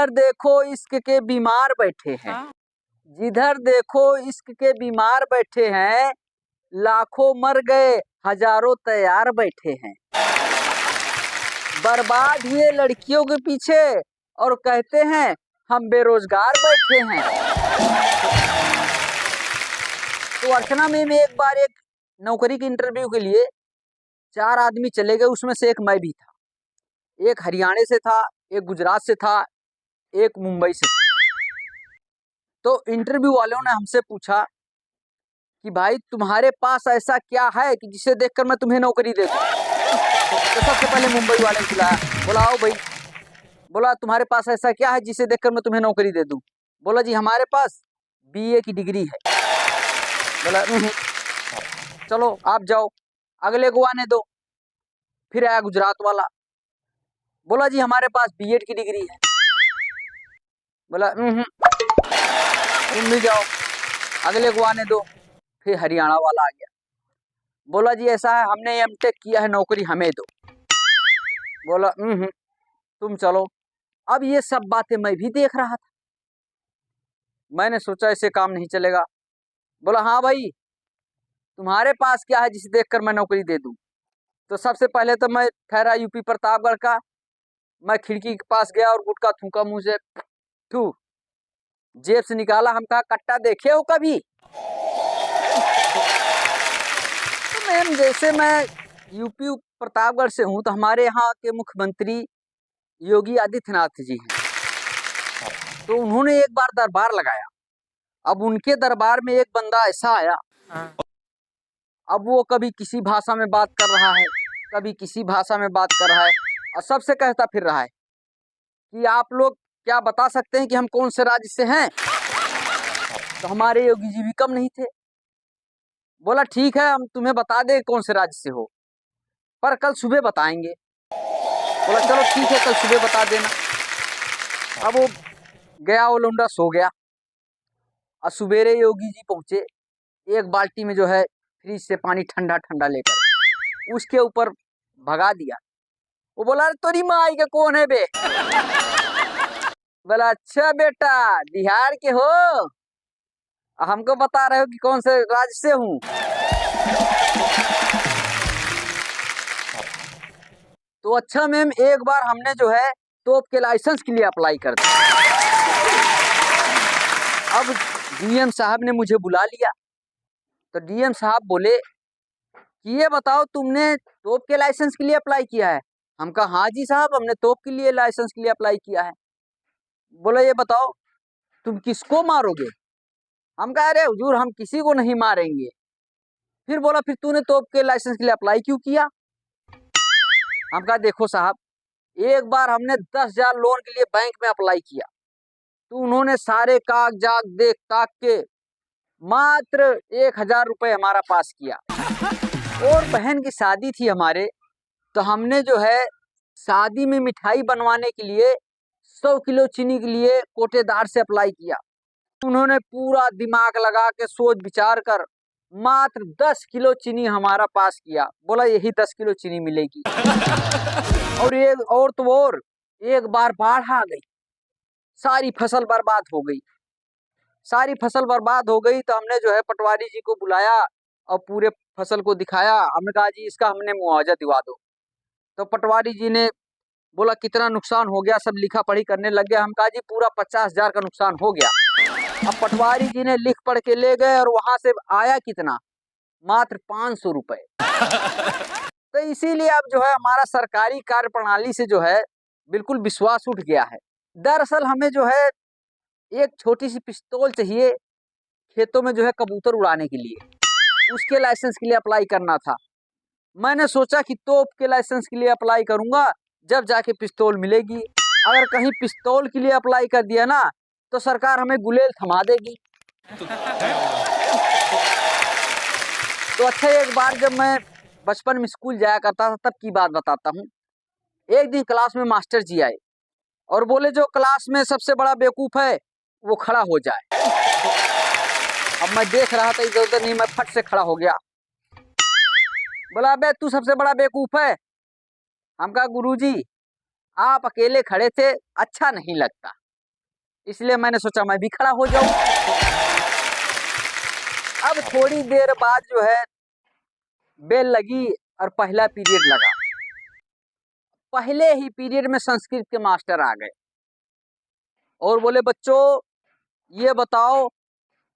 जिधर देखो इश्क के बीमार बैठे हैं, जिधर देखो इश्क के बीमार बैठे हैं, लाखों मर गए हजारों तैयार बैठे हैं। बर्बाद हुए लड़कियों के पीछे और कहते हैं हम बेरोजगार बैठे हैं। तो अर्चना में एक बार एक नौकरी के इंटरव्यू के लिए 4 आदमी चले गए, उसमें से एक मैं भी था। एक हरियाणा से था, एक गुजरात से था, एक मुंबई से था। तो इंटरव्यू वालों ने हमसे पूछा कि भाई तुम्हारे पास ऐसा क्या है कि जिसे देखकर मैं तुम्हें नौकरी दे दूं। तो सबसे पहले मुंबई वाले ने बुलाया, बोला आओ भाई, बोला तुम्हारे पास ऐसा क्या है जिसे देखकर मैं तुम्हें नौकरी दे दूं। बोला जी हमारे पास बीए की डिग्री है। बोला चलो आप जाओ, अगले को आने दो। फिर आया गुजरात वाला, बोला जी हमारे पास बीएड की डिग्री है। बोला तुम भी जाओ, अगले को आने दो। फिर हरियाणा वाला आ गया, बोला जी ऐसा है हमने एमटेक किया है, नौकरी हमें दो। बोला तुम चलो। अब ये सब बातें मैं भी देख रहा था, मैंने सोचा ऐसे काम नहीं चलेगा। बोला हाँ भाई तुम्हारे पास क्या है जिसे देखकर मैं नौकरी दे दूं। तो सबसे पहले तो मैं ठहरा यूपी प्रतापगढ़ का, मैं खिड़की के पास गया और गुटखा थूका मुंह से, थू जेब से निकाला। हम कहा कट्टा देखे हो कभी? तो मैम जैसे मैं यूपी प्रतापगढ़ से हूँ, तो हमारे यहाँ के मुख्यमंत्री योगी आदित्यनाथ जी हैं। तो उन्होंने एक बार दरबार लगाया। अब उनके दरबार में एक बंदा ऐसा आया, अब वो कभी किसी भाषा में बात कर रहा है, कभी किसी भाषा में बात कर रहा है, और सबसे कहता फिर रहा है कि आप लोग क्या बता सकते हैं कि हम कौन से राज्य से हैं? तो हमारे योगी जी भी कम नहीं थे। बोला ठीक है हम तुम्हें बता दें कौन से राज्य से हो, पर कल सुबह बताएंगे। बोला चलो ठीक है कल सुबह बता देना। अब वो गया, वो लौंडा सो गया, और सुबेरे योगी जी पहुंचे, एक बाल्टी में जो है फ्रिज से पानी ठंडा ठंडा लेकर उसके ऊपर भगा दिया। वो बोला तोरी माई का कौन है बे? बोला अच्छा बेटा बिहार के हो, हमको बता रहे हो कि कौन से राज्य से हूँ। तो अच्छा मैम एक बार हमने जो है तोप के लाइसेंस के लिए अप्लाई कर दिया। अब डीएम साहब ने मुझे बुला लिया, तो डीएम साहब बोले कि ये बताओ तुमने तोप के लाइसेंस के लिए अप्लाई किया है? हम कहा हाँ जी साहब हमने तोप के लिए लाइसेंस के लिए अप्लाई किया है। बोला ये बताओ तुम किसको मारोगे? हम कहा अरे हुजूर हम किसी को नहीं मारेंगे। फिर बोला फिर तूने तोप के लाइसेंस के लिए अप्लाई क्यों किया? हम कहा देखो साहब एक बार हमने 10,000 लोन के लिए बैंक में अप्लाई किया, तो उन्होंने सारे कागजात देख ताक के मात्र 1,000 रुपए हमारा पास किया। और बहन की शादी थी हमारे, तो हमने जो है शादी में मिठाई बनवाने के लिए 100 किलो चीनी के लिए कोटेदार से अप्लाई किया। उन्होंने पूरा दिमाग लगा के सोच विचार कर मात्र 10 किलो चीनी हमारा पास किया। बोला यही 10 किलो चीनी मिलेगी। और एक बार बाढ़ आ गई, सारी फसल बर्बाद हो गई, सारी फसल बर्बाद हो गई। तो हमने जो है पटवारी जी को बुलाया और पूरे फसल को दिखाया। हमने कहा जी इसका हमने मुआवजा दिवा दो। तो पटवारी जी ने बोला कितना नुकसान हो गया, सब लिखा पढ़ी करने लग गया। हम कहा जी पूरा 50,000 का नुकसान हो गया। अब पटवारी जी ने लिख पढ़ के ले गए और वहां से आया कितना, मात्र 500 रुपए। तो इसीलिए अब जो है हमारा सरकारी कार्य प्रणाली से जो है बिल्कुल विश्वास उठ गया है। दरअसल हमें जो है एक छोटी सी पिस्तौल चाहिए खेतों में जो है कबूतर उड़ाने के लिए, उसके लाइसेंस के लिए अप्लाई करना था। मैंने सोचा कि तोप के लाइसेंस के लिए अप्लाई करूंगा जब जाके पिस्तौल मिलेगी। अगर कहीं पिस्तौल के लिए अप्लाई कर दिया ना तो सरकार हमें गुलेल थमा देगी। तो अच्छा एक बार जब मैं बचपन में स्कूल जाया करता था तब की बात बताता हूँ। एक दिन क्लास में मास्टर जी आए और बोले जो क्लास में सबसे बड़ा बेवकूफ है वो खड़ा हो जाए। अब मैं देख रहा था इधर उधर नहीं, मैं फट से खड़ा हो गया। बोला बे तू सबसे बड़ा बेवकूफ है? हम कहा गुरुजी आप अकेले खड़े थे अच्छा नहीं लगता। इसलिए मैंने सोचा मैं भी खड़ा हो जाऊं। अब थोड़ी देर बाद जो है बेल लगी और पहला पीरियड लगा। पहले ही पीरियड में संस्कृत के मास्टर आ गए और बोले, बच्चों ये बताओ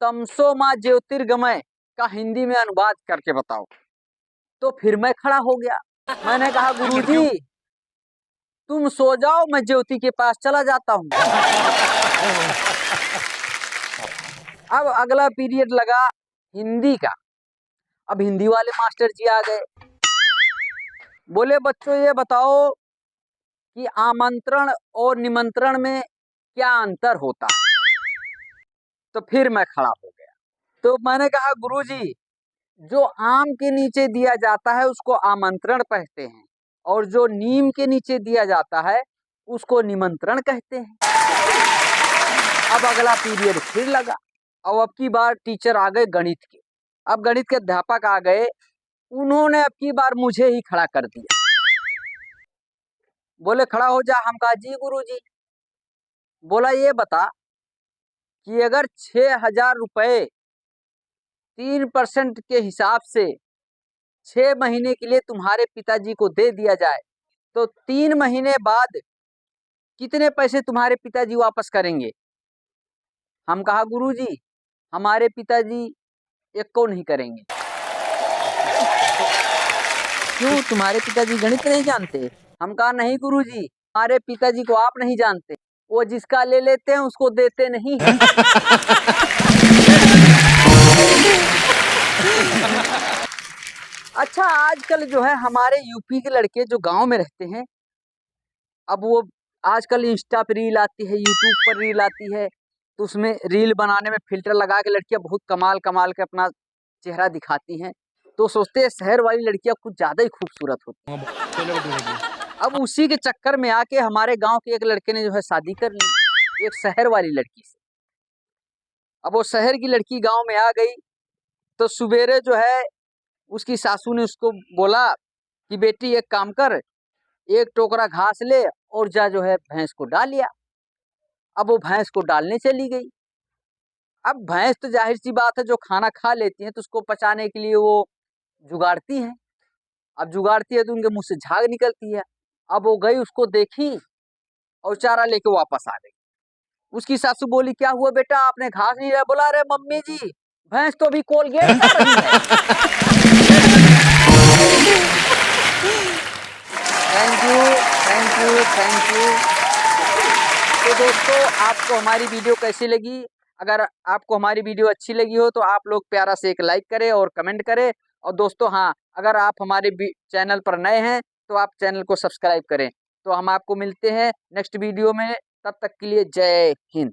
तमसो मां ज्योतिर्गमय का हिंदी में अनुवाद करके बताओ। तो फिर मैं खड़ा हो गया। मैंने कहा, गुरुजी तुम सो जाओ, मैं ज्योति के पास चला जाता हूं। अब अगला पीरियड लगा हिंदी का। अब हिंदी वाले मास्टर जी आ गए, बोले बच्चों ये बताओ कि आमंत्रण और निमंत्रण में क्या अंतर होता है। तो फिर मैं खड़ा हो गया। तो मैंने कहा, गुरुजी जो आम के नीचे दिया जाता है उसको आमंत्रण कहते हैं और जो नीम के नीचे दिया जाता है उसको निमंत्रण कहते हैं। अब अगला पीरियड फिर लगा। अब की बार टीचर आ गए गणित के। अब गणित के अध्यापक आ गए, उन्होंने अब की बार मुझे ही खड़ा कर दिया। बोले खड़ा हो जा। हम कहा जी गुरुजी। बोला ये बता कि अगर 6,000 रुपए 3% के हिसाब से 6 महीने के लिए तुम्हारे पिताजी को दे दिया जाए तो 3 महीने बाद कितने पैसे तुम्हारे पिताजी वापस करेंगे। हम कहा गुरुजी हमारे पिताजी एक को नहीं करेंगे। क्यों, तुम्हारे पिताजी गणित नहीं जानते। हम कहा नहीं गुरुजी, हमारे पिताजी को आप नहीं जानते, वो जिसका ले लेते हैं उसको देते नहीं है। अच्छा, आजकल जो है हमारे यूपी के लड़के जो गांव में रहते हैं, अब वो आजकल इंस्टा पे रील आती है, यूट्यूब पर रील आती है, तो उसमें रील बनाने में फिल्टर लगा के लड़कियां बहुत कमाल कमाल के अपना चेहरा दिखाती हैं। तो सोचते हैं शहर वाली लड़कियां कुछ ज्यादा ही खूबसूरत होती हैं। अब उसी के चक्कर में आके हमारे गांव के एक लड़के ने जो है शादी कर ली एक शहर वाली लड़की से। अब वो शहर की लड़की गांव में आ गई तो सुबेरे जो है उसकी सासू ने उसको बोला कि बेटी एक काम कर, एक टोकरा घास ले और जा जो है भैंस को डाल लिया। अब वो भैंस को डालने चली गई। अब भैंस तो जाहिर सी बात है जो खाना खा लेती है तो उसको पचाने के लिए वो जुगाड़ती है। अब जुगाड़ती है तो उनके मुंह से झाग निकलती है। अब वो गई, उसको देखी और चारा लेके वापस आ गई। उसकी सासू बोली क्या हुआ बेटा, आपने घास नहीं लिया। बोला अरे मम्मी जी भैंस तो अभी कोलगेट कर रही है। Thank you thank you thank you. तो दोस्तों आपको हमारी वीडियो कैसी लगी? अगर आपको हमारी वीडियो अच्छी लगी हो तो आप लोग प्यारा से एक लाइक करें और कमेंट करें। और दोस्तों हाँ, अगर आप हमारे चैनल पर नए हैं तो आप चैनल को सब्सक्राइब करें। तो हम आपको मिलते हैं नेक्स्ट वीडियो में, तब तक के लिए जय हिंद।